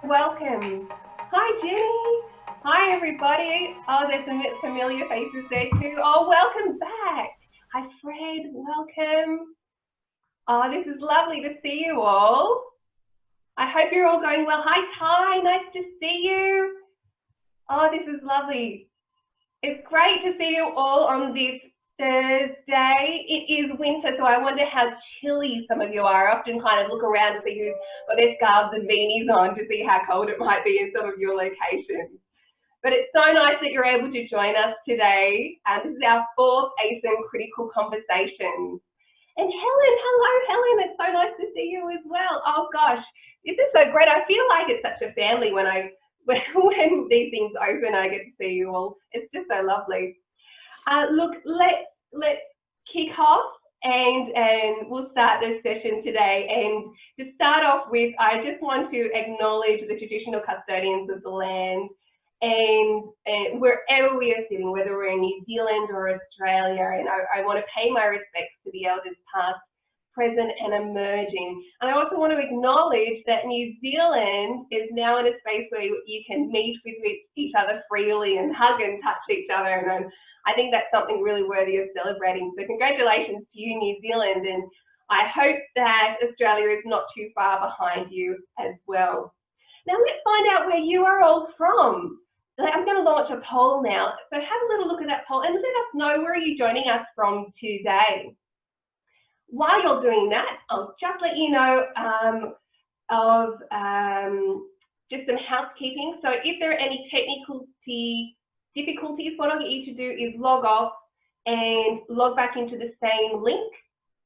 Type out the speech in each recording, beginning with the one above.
welcome. Hi, Jenny. Hi, everybody. Oh, there's some familiar faces there too. Oh, welcome back. Hi, Fred. Welcome. Oh, this is lovely to see you all. I hope you're all going well. Hi, Ty. Nice to see you. Oh, this is lovely. It's great to see you all on this Thursday. It is winter, so I wonder how chilly some of you are. I often kind of look around to see who's got their scarves and beanies on to see how cold it might be in some of your locations. But it's so nice that you're able to join us today. This is our fourth ACEN Critical Conversation. And Helen, hello Helen, it's so nice to see you as well. Oh gosh, this is so great. I feel like it's such a family when these things open, I get to see you all. It's just so lovely. Look, let's kick off and we'll start this session today. And to start off with, I just want to acknowledge the traditional custodians of the land and wherever we are sitting, whether we're in New Zealand or Australia, and I want to pay my respects to the elders past, present and emerging. And I also want to acknowledge that New Zealand is now in a space where you can meet with each other freely and hug and touch each other, and I think that's something really worthy of celebrating. So congratulations to you, New Zealand, and I hope that Australia is not too far behind you as well. Now let's find out where you are all from. I'm going to launch a poll now, so have a little look at that poll and let us know where are you joining us from today. While you're doing that, I'll just let you know of just some housekeeping. So if there are any difficulties, what I'll get you to do is log off and log back into the same link.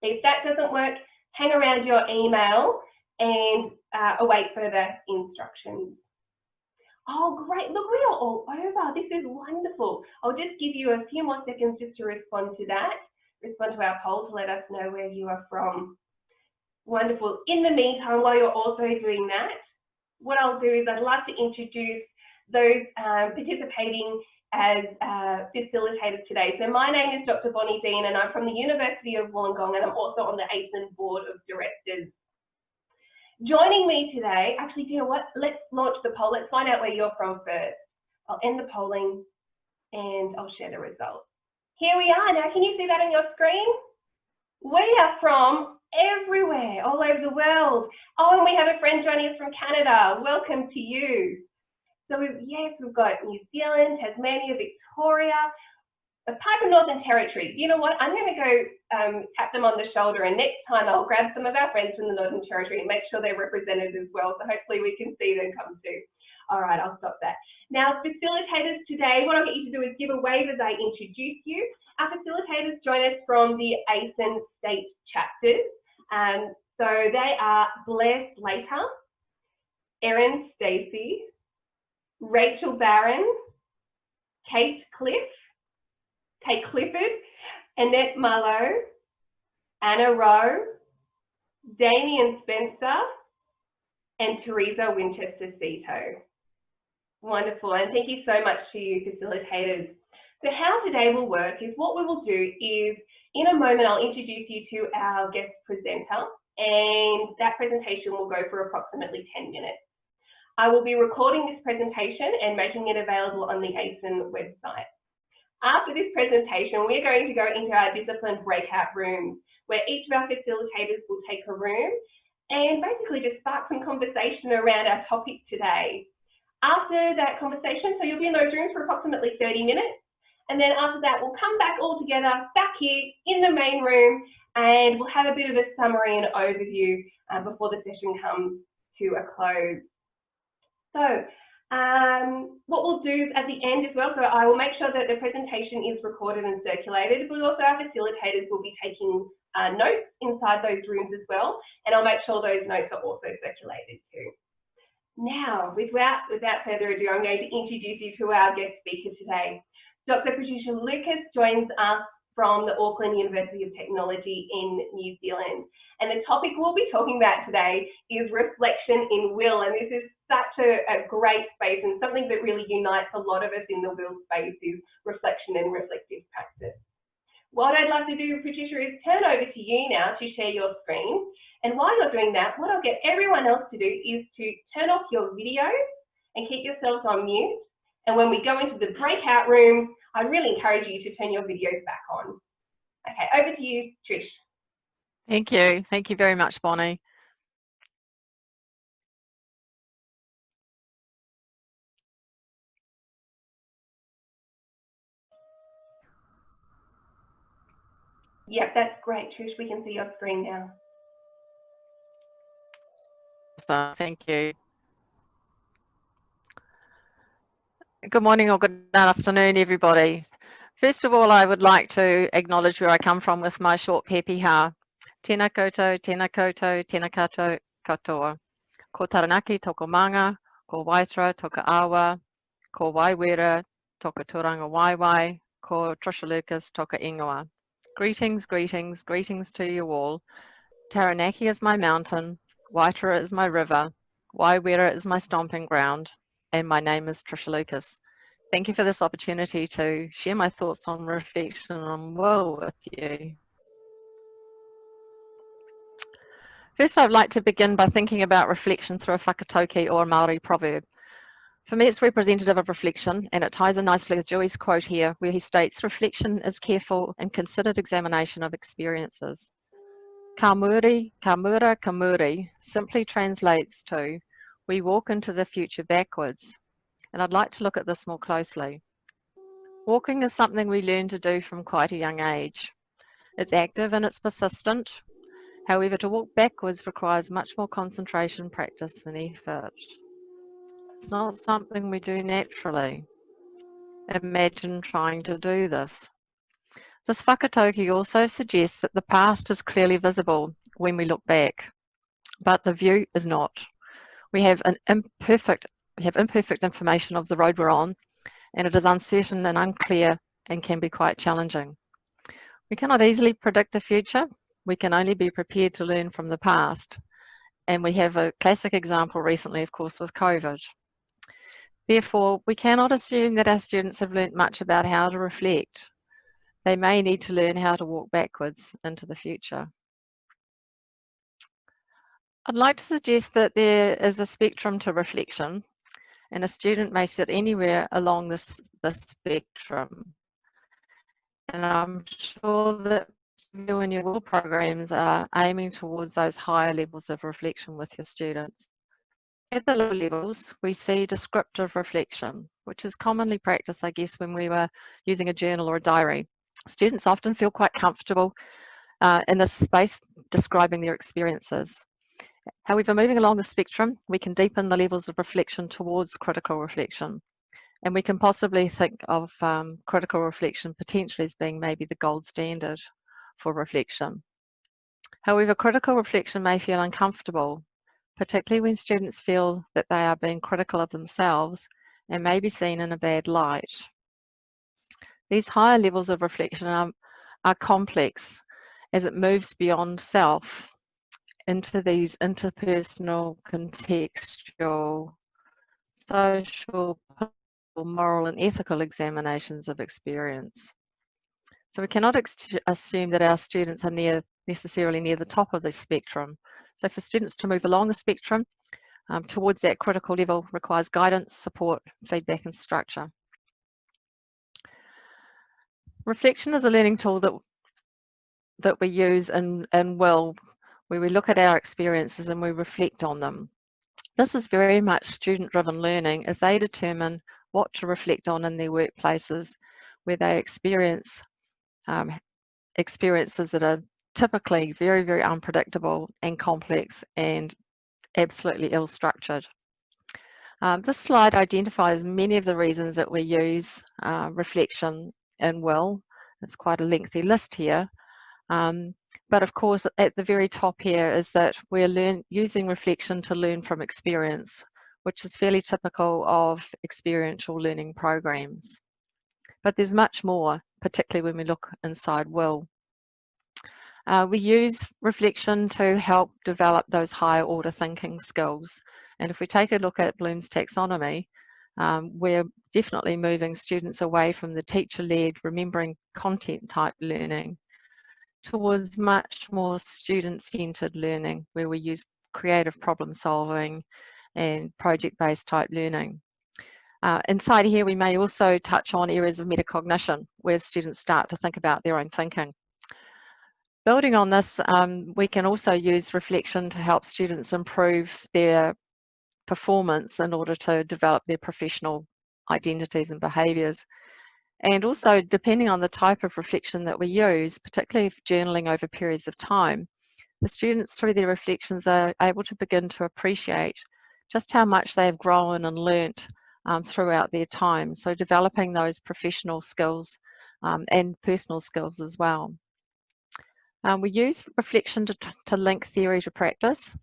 If that doesn't work, hang around your email and await further instructions. Oh, great. Look, we are all over. This is wonderful. I'll just give you a few more seconds just to respond to that. Respond to our poll to let us know where you are from. Wonderful. In the meantime, while you're also doing that, what I'll do is I'd love to introduce those participating as facilitators today. So my name is Dr. Bonnie Dean and I'm from the University of Wollongong and I'm also on the ACEN Board of Directors. Joining me today, actually, do you know what? Let's launch the poll. Let's find out where you're from first. I'll end the polling and I'll share the results. Here we are. Now, can you see that on your screen? We are from everywhere, all over the world. Oh, and we have a friend joining us from Canada. Welcome to you. So, we've got New Zealand, Tasmania, Victoria, apart from Northern Territory. You know what? I'm going to go tap them on the shoulder, and next time I'll grab some of our friends from the Northern Territory and make sure they're represented as well. So hopefully we can see them come too. All right, I'll stop that. Now, facilitators today, what I'll get you to do is give a wave as I introduce you. Our facilitators join us from the ACEN state chapters. So they are Blair Slater, Erin Stacey, Rachel Barron, Kate Clifford, Annette Mullo, Anna Rowe, Damien Spencer, and Teresa Winchester-Cito. Wonderful, and thank you so much to you facilitators. So how today will work is what we will do is, in a moment I'll introduce you to our guest presenter, and that presentation will go for approximately 10 minutes. I will be recording this presentation and making it available on the ACEN website. After this presentation, we're going to go into our disciplined breakout rooms, where each of our facilitators will take a room and basically just spark some conversation around our topic today. After that conversation, so you'll be in those rooms for approximately 30 minutes, and then after that, we'll come back all together back here in the main room, and we'll have a bit of a summary and overview before the session comes to a close. So, what we'll do at the end as well, so I will make sure that the presentation is recorded and circulated, but also our facilitators will be taking notes inside those rooms as well, and I'll make sure those notes are also circulated too. Now, without further ado, I'm going to introduce you to our guest speaker today. Dr. Patricia Lucas joins us from the Auckland University of Technology in New Zealand. And the topic we'll be talking about today is reflection in will. And this is such a great space, and something that really unites a lot of us in the will space is reflection and reflective practice. What I'd love to do, Patricia, is turn over to you now to share your screen. And while you're doing that, what I'll get everyone else to do is to turn off your videos and keep yourselves on mute. And when we go into the breakout rooms, I really encourage you to turn your videos back on. Okay, over to you, Trish. Thank you. Thank you very much, Bonnie. Yep, that's great, Trish. We can see your screen now. So, thank you. Good morning or good afternoon, everybody. First of all, I would like to acknowledge where I come from with my short pepeha. Tēnā koutou, tēnā koutou, tēnā koutou katoa. Ko Taranaki toko manga, ko Waitara toka awa, ko Waiwera toka turanga waiwai, ko Trisha Lucas toka ingoa. Greetings, greetings, greetings to you all. Taranaki is my mountain, Waitara is my river, Waiwera is my stomping ground, and my name is Trisha Lucas. Thank you for this opportunity to share my thoughts on reflection on will with you. First, I'd like to begin by thinking about reflection through a whakatauki or a Māori proverb. For me, it's representative of reflection, and it ties in nicely with Dewey's quote here, where he states, reflection is careful and considered examination of experiences. Ka muri, ka mura, ka muri simply translates to, we walk into the future backwards. And I'd like to look at this more closely. Walking is something we learn to do from quite a young age. It's active and it's persistent. However, to walk backwards requires much more concentration, practice, and effort. It's not something we do naturally. Imagine trying to do this. This whakatauki also suggests that the past is clearly visible when we look back, but the view is not. We have imperfect information of the road we're on, and it is uncertain and unclear and can be quite challenging. We cannot easily predict the future. We can only be prepared to learn from the past. And we have a classic example recently, of course, with COVID. Therefore, we cannot assume that our students have learnt much about how to reflect. They may need to learn how to walk backwards into the future. I'd like to suggest that there is a spectrum to reflection, and a student may sit anywhere along this spectrum. And I'm sure that you and your will programs are aiming towards those higher levels of reflection with your students. At the low levels, we see descriptive reflection, which is commonly practiced, I guess, when we were using a journal or a diary. Students often feel quite comfortable in this space describing their experiences. However, moving along the spectrum, we can deepen the levels of reflection towards critical reflection. And we can possibly think of critical reflection potentially as being maybe the gold standard for reflection. However, critical reflection may feel uncomfortable, particularly when students feel that they are being critical of themselves and may be seen in a bad light. These higher levels of reflection are complex as it moves beyond self into these interpersonal, contextual, social, moral and ethical examinations of experience. So we cannot assume that our students are necessarily near the top of the spectrum. So for students to move along the spectrum towards that critical level requires guidance, support, feedback and structure. Reflection is a learning tool that we use in will, where we look at our experiences and we reflect on them. This is very much student-driven learning as they determine what to reflect on in their workplaces, where they experience experiences that are typically very, very unpredictable and complex and absolutely ill-structured. This slide identifies many of the reasons that we use reflection in will. It's quite a lengthy list here. But of course, at the very top here is that we're using reflection to learn from experience, which is fairly typical of experiential learning programs. But there's much more, particularly when we look inside will. We use reflection to help develop those higher order thinking skills. And if we take a look at Bloom's taxonomy, We're definitely moving students away from the teacher-led, remembering content type learning towards much more student-centered learning, where we use creative problem solving and project-based type learning. Inside here, we may also touch on areas of metacognition, where students start to think about their own thinking. Building on this, we can also use reflection to help students improve their performance in order to develop their professional identities and behaviours. And also, depending on the type of reflection that we use, particularly if journaling over periods of time, the students through their reflections are able to begin to appreciate just how much they have grown and learnt throughout their time. So developing those professional skills and personal skills as well. We use reflection to link theory to practice.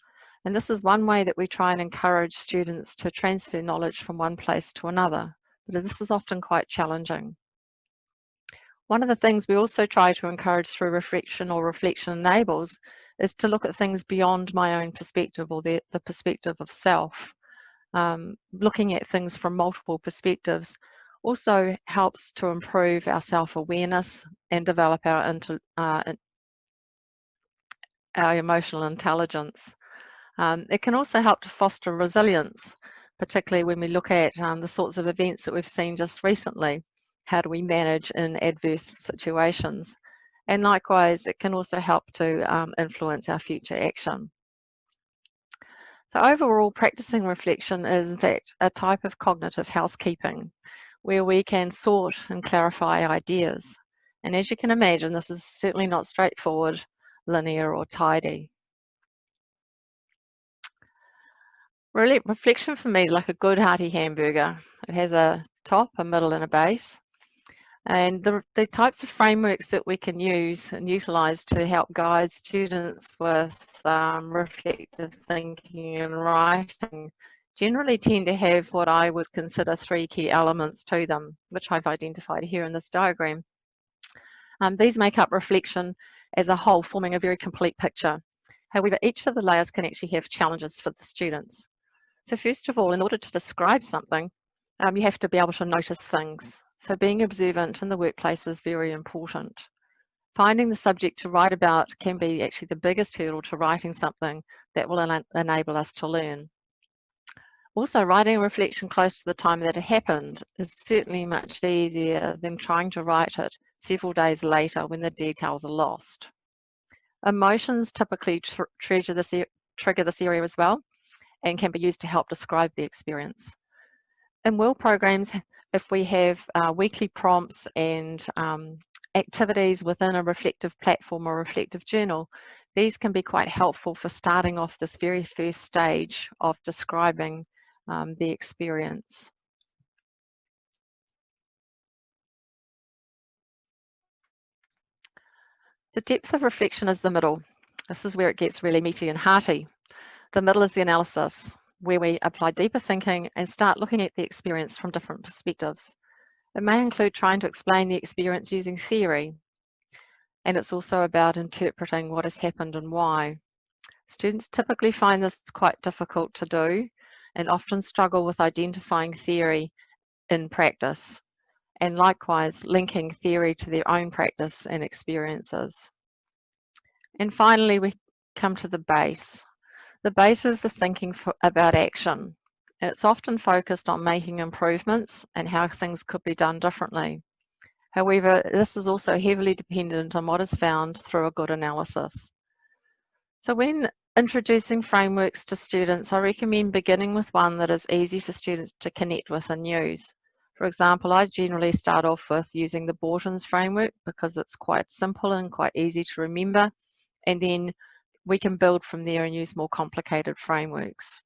And this is one way that we try and encourage students to transfer knowledge from one place to another. But this is often quite challenging. One of the things we also try to encourage through reflection or reflection enables is to look at things beyond my own perspective or the perspective of self. Looking at things from multiple perspectives also helps to improve our self-awareness and develop our emotional intelligence. It can also help to foster resilience, particularly when we look at the sorts of events that we've seen just recently. How do we manage in adverse situations? And likewise, it can also help to influence our future action. So overall, practicing reflection is in fact a type of cognitive housekeeping where we can sort and clarify ideas. And as you can imagine, this is certainly not straightforward, linear or tidy. Really, reflection for me is like a good hearty hamburger. It has a top, a middle and a base. And the types of frameworks that we can use and utilise to help guide students with reflective thinking and writing generally tend to have what I would consider three key elements to them, which I've identified here in this diagram. These make up reflection as a whole, forming a very complete picture. However, each of the layers can actually have challenges for the students. So first of all, in order to describe something, you have to be able to notice things. So being observant in the workplace is very important. Finding the subject to write about can be actually the biggest hurdle to writing something that will enable us to learn. Also, writing a reflection close to the time that it happened is certainly much easier than trying to write it several days later when the details are lost. Emotions typically trigger this area as well and can be used to help describe the experience. In WIL programs, if we have weekly prompts and activities within a reflective platform or reflective journal, these can be quite helpful for starting off this very first stage of describing the experience. The depth of reflection is the middle. This is where it gets really meaty and hearty. The middle is the analysis, where we apply deeper thinking and start looking at the experience from different perspectives. It may include trying to explain the experience using theory, and it's also about interpreting what has happened and why. Students typically find this quite difficult to do and often struggle with identifying theory in practice, and likewise linking theory to their own practice and experiences. And finally, we come to the base. The base is the thinking about action. It's often focused on making improvements and how things could be done differently. However, this is also heavily dependent on what is found through a good analysis. So when introducing frameworks to students, I recommend beginning with one that is easy for students to connect with and use. For example, I generally start off with using the Borton's framework because it's quite simple and quite easy to remember, and then we can build from there and use more complicated frameworks.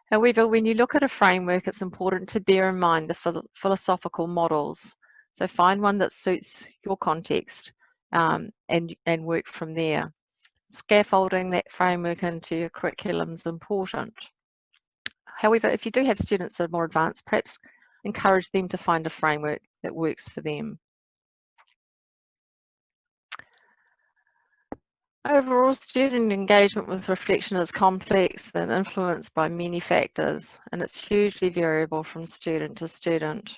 However, when you look at a framework, it's important to bear in mind the philosophical models. So find one that suits your context and work from there. Scaffolding that framework into your curriculum is important. However, if you do have students that are more advanced, perhaps encourage them to find a framework that works for them. Overall, student engagement with reflection is complex and influenced by many factors, and it's hugely variable from student to student.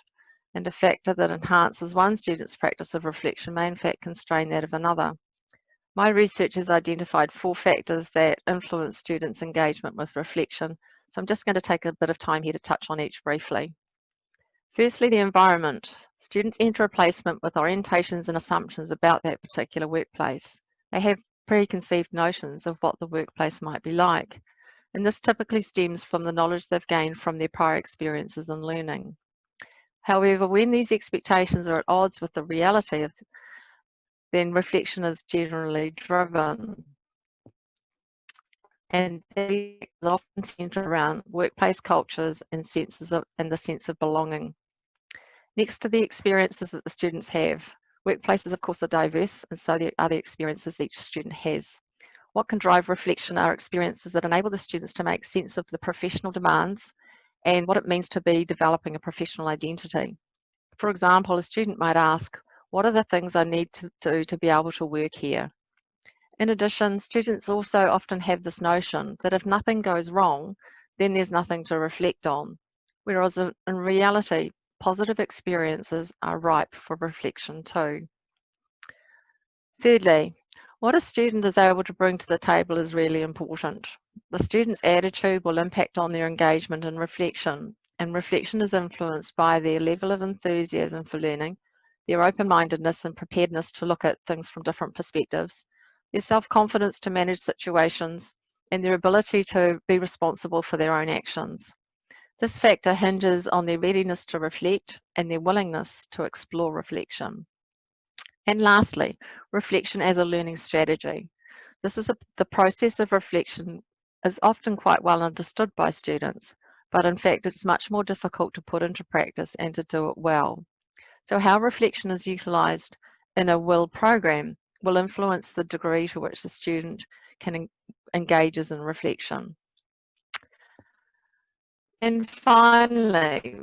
And a factor that enhances one student's practice of reflection may in fact constrain that of another. My research has identified 4 factors that influence students' engagement with reflection, so I'm just going to take a bit of time here to touch on each briefly. Firstly, the environment. Students enter a placement with orientations and assumptions about that particular workplace. They have preconceived notions of what the workplace might be like, and this typically stems from the knowledge they've gained from their prior experiences and learning. However, when these expectations are at odds with the reality, then reflection is generally driven, and these often centre around workplace cultures and the sense of belonging. Next to the experiences that the students have, workplaces of course are diverse, and so are the experiences each student has. What can drive reflection are experiences that enable the students to make sense of the professional demands and what it means to be developing a professional identity. For example, a student might ask, what are the things I need to do to be able to work here? In addition, students also often have this notion that if nothing goes wrong, then there's nothing to reflect on. Whereas in reality, positive experiences are ripe for reflection too. Thirdly, what a student is able to bring to the table is really important. The student's attitude will impact on their engagement and reflection is influenced by their level of enthusiasm for learning, their open-mindedness and preparedness to look at things from different perspectives, their self-confidence to manage situations, and their ability to be responsible for their own actions. This factor hinges on their readiness to reflect and their willingness to explore reflection. And lastly, reflection as a learning strategy. The process of reflection is often quite well understood by students, but in fact it's much more difficult to put into practice and to do it well. So how reflection is utilised in a WIL program will influence the degree to which the student engages in reflection. And finally,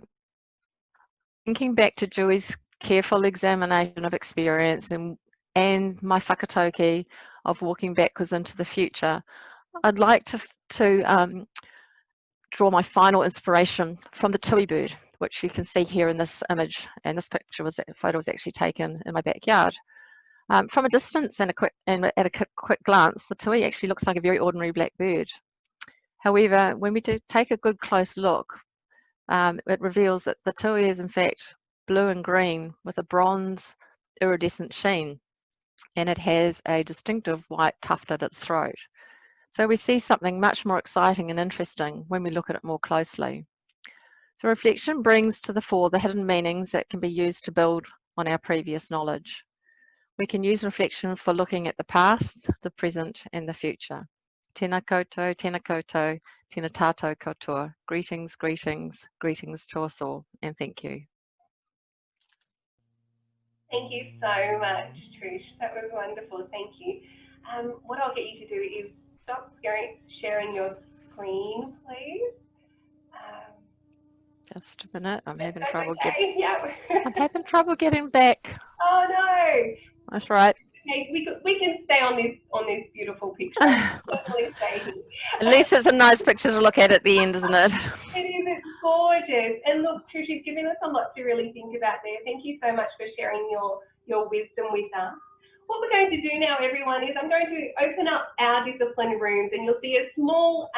thinking back to Dewey's careful examination of experience and my whakatauki of walking backwards into the future, I'd like to draw my final inspiration from the tui bird, which you can see here in this image, and this photo was actually taken in my backyard. From a distance and at a quick glance, the tui actually looks like a very ordinary black bird. However, when we do take a good close look, it reveals that the tui is in fact blue and green with a bronze iridescent sheen, and it has a distinctive white tuft at its throat. So we see something much more exciting and interesting when we look at it more closely. So reflection brings to the fore the hidden meanings that can be used to build on our previous knowledge. We can use reflection for looking at the past, the present, and the future. Tēnā koutou, tēnā koutou, tēnā tātou katoa. Greetings, greetings, greetings to us all, and thank you. Thank you so much, Trish. That was wonderful. Thank you. What I'll get you to do is stop sharing your screen, please. Just a minute. I'm having That's trouble okay. Yeah. I'm having trouble getting back. Oh no. That's right. Okay, we can stay on this beautiful picture. Definitely stay here. At least it's a nice picture to look at the end, isn't it? It is, it's gorgeous. And look, Trish, you've given us a lot to really think about there. Thank you so much for sharing your wisdom with us. What we're going to do now, everyone, is I'm going to open up our discipline rooms, and you'll see a small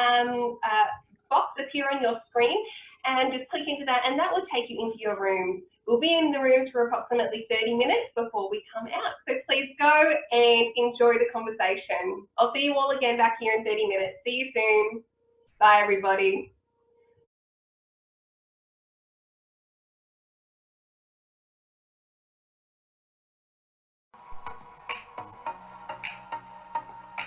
box appear on your screen, and just click into that, and that will take you into your room. We'll be in the rooms for approximately 30 minutes before we come out. So please go and enjoy the conversation. I'll see you all again back here in 30 minutes. See you soon. Bye, everybody.